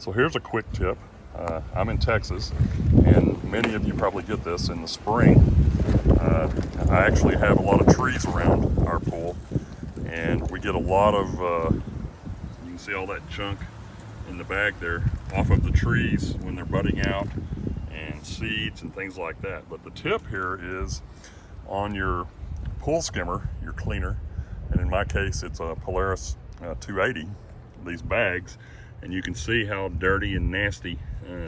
So here's a quick tip. I'm in Texas, and many of you probably get this in the spring. I actually have a lot of trees around our pool, and we get a lot of, you can see all that chunk in the bag there off of the trees when they're budding out, and seeds and things like that. But the tip here is on your pool skimmer, your cleaner, and in my case it's a Polaris 280, these bags, and you can see how dirty and nasty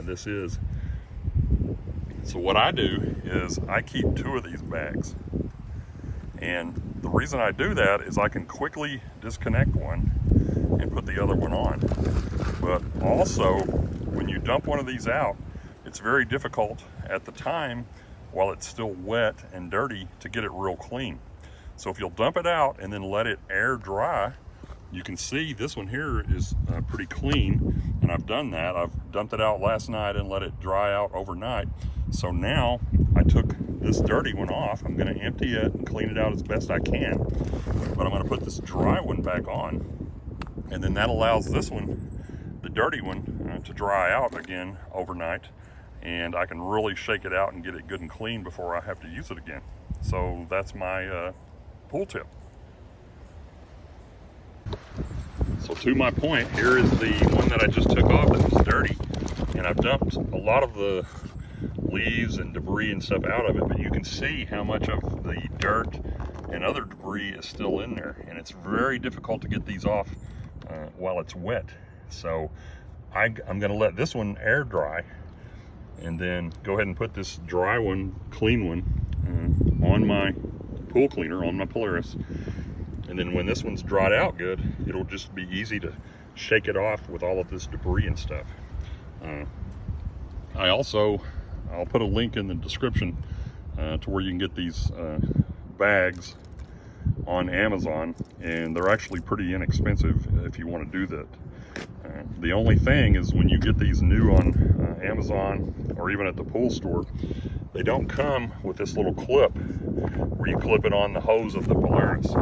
this is. So what I do is I keep 2 of these bags, and the reason I do that is I can quickly disconnect one and put the other one on. But also, when you dump one of these out, it's very difficult at the time while it's still wet and dirty to get it real clean. So if you'll dump it out and then let it air dry, you can see this one here is pretty clean, and I've done that. I've dumped it out last night and let it dry out overnight. So now I took this dirty one off. I'm gonna empty it and clean it out as best I can, but I'm gonna put this dry one back on, and then that allows this one, the dirty one, to dry out again overnight, and I can really shake it out and get it good and clean before I have to use it again. So that's my pool tip. So to my point, here is the one that I just took off that was dirty, and I've dumped a lot of the leaves and debris and stuff out of it, but you can see how much of the dirt and other debris is still in there, and it's very difficult to get these off while it's wet. So I'm going to let this one air dry, and then go ahead and put this dry one, clean one, on my pool cleaner, on my Polaris. And then when this one's dried out good, it'll just be easy to shake it off with all of this debris and stuff. I'll put a link in the description to where you can get these bags on Amazon, and they're actually pretty inexpensive if you want to do that. The only thing is, when you get these new on Amazon or even at the pool store, they don't come with this little clip where you clip it on the hose of the Polaris.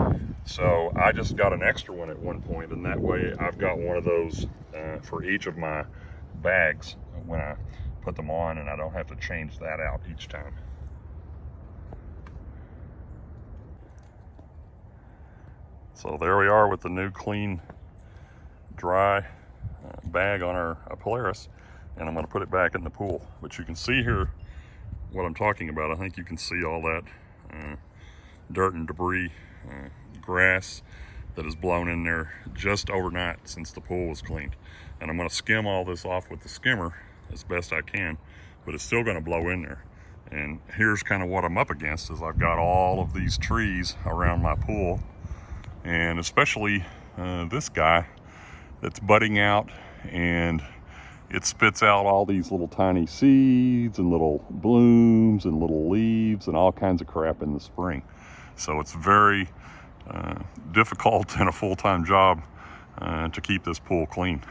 So I just got an extra one at one point, and that way I've got one of those for each of my bags when I put them on, and I don't have to change that out each time. So there we are with the new clean, dry bag on our Polaris, and I'm going to put it back in the pool. But you can see here what I'm talking about. I think you can see all that dirt and debris, grass that is blown in there just overnight since the pool was cleaned. And I'm going to skim all this off with the skimmer as best I can, but it's still going to blow in there. And here's kind of what I'm up against, is I've got all of these trees around my pool, and especially this guy that's budding out, and it spits out all these little tiny seeds and little blooms and little leaves and all kinds of crap in the spring. So it's very difficult and a full-time job to keep this pool clean.